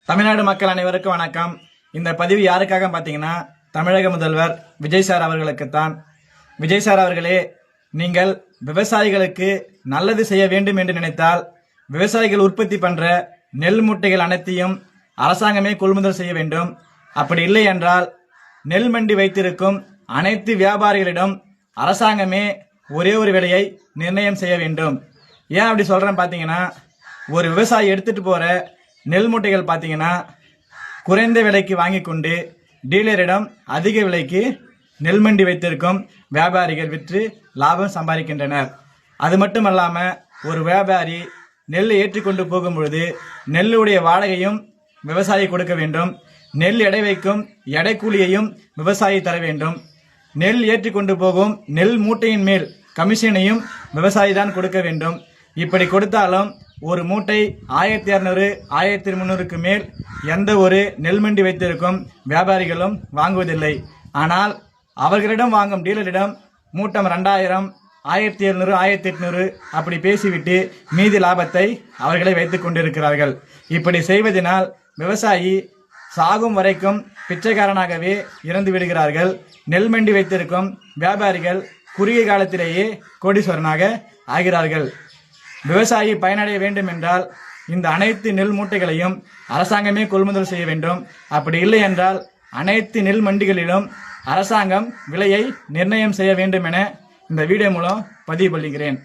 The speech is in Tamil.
தமிழ்நாடு மக்கள் அனைவருக்கும் வணக்கம். இந்த பதிவு யாருக்காக பார்த்தீங்கன்னா தமிழக முதல்வர் விஜய் சார் அவர்களுக்குத்தான். விஜய் சார் அவர்களே, நீங்கள் விவசாயிகளுக்கு நல்லது செய்ய வேண்டும் என்று நினைத்தால் விவசாயிகள் உற்பத்தி பண்ற நெல் மூட்டைகள் அனைத்தையும் அரசாங்கமே கொள்முதல் செய்ய வேண்டும். அப்படி இல்லை என்றால் நெல் மண்டி வைத்திருக்கும் அனைத்து வியாபாரிகளிடம் அரசாங்கமே ஒரே ஒரு விலையை நிர்ணயம் செய்ய வேண்டும். ஏன் அப்படி சொல்றேன் பார்த்தீங்கன்னா, ஒரு விவசாயி எடுத்துட்டு போற நெல் மூட்டைகள் பார்த்தீங்கன்னா குறைந்த விலைக்கு வாங்கி கொண்டு டீலரிடம் அதிக விலைக்கு நெல் மண்டி வைத்திருக்கும் வியாபாரிகள் விற்று லாபம் சம்பாதிக்கின்றனர். அது மட்டுமல்லாமல் ஒரு வியாபாரி நெல் ஏற்றி கொண்டு போகும் பொழுது நெல்லுடைய வாடகையும் விவசாயி கொடுக்க வேண்டும். நெல் எடை வைக்கும் எடை கூலியையும் விவசாயி தர வேண்டும். நெல் ஏற்றி கொண்டு போகும் நெல் மூட்டையின் மேல் கமிஷனையும் விவசாயி தான் கொடுக்க வேண்டும். இப்படி கொடுத்தாலும் ஒரு மூட்டை 1200 1300க்கு மேல் எந்த ஒரு நெல் மண்டி வைத்திருக்கும் வியாபாரிகளும் வாங்குவதில்லை. ஆனால் அவர்களிடம் வாங்கும் டீலரிடம் மூட்டம் 2000 1700 1800 அப்படி பேசிவிட்டு மீதி லாபத்தை அவர்களை வைத்துக் கொண்டிருக்கிறார்கள். இப்படி செய்வதனால் விவசாயி சாகும் வரைக்கும் பிச்சைக்காரனாகவே இறந்து விடுகிறார்கள். நெல் மண்டி வைத்திருக்கும் வியாபாரிகள் குறுகிய காலத்திலேயே கோடீஸ்வரனாக ஆகிறார்கள். விவசாயி பயனடைய வேண்டும் என்றால் இந்த அனைத்து நெல் மூட்டைகளையும் அரசாங்கமே கொள்முதல் செய்ய வேண்டும். அப்படி இல்லை என்றால் அனைத்து நெல் மண்டிகளிலும் அரசாங்கம் விலையை நிர்ணயம் செய்ய வேண்டும் என இந்த வீடியோ மூலம் பதிவு பண்ணுகிறேன்.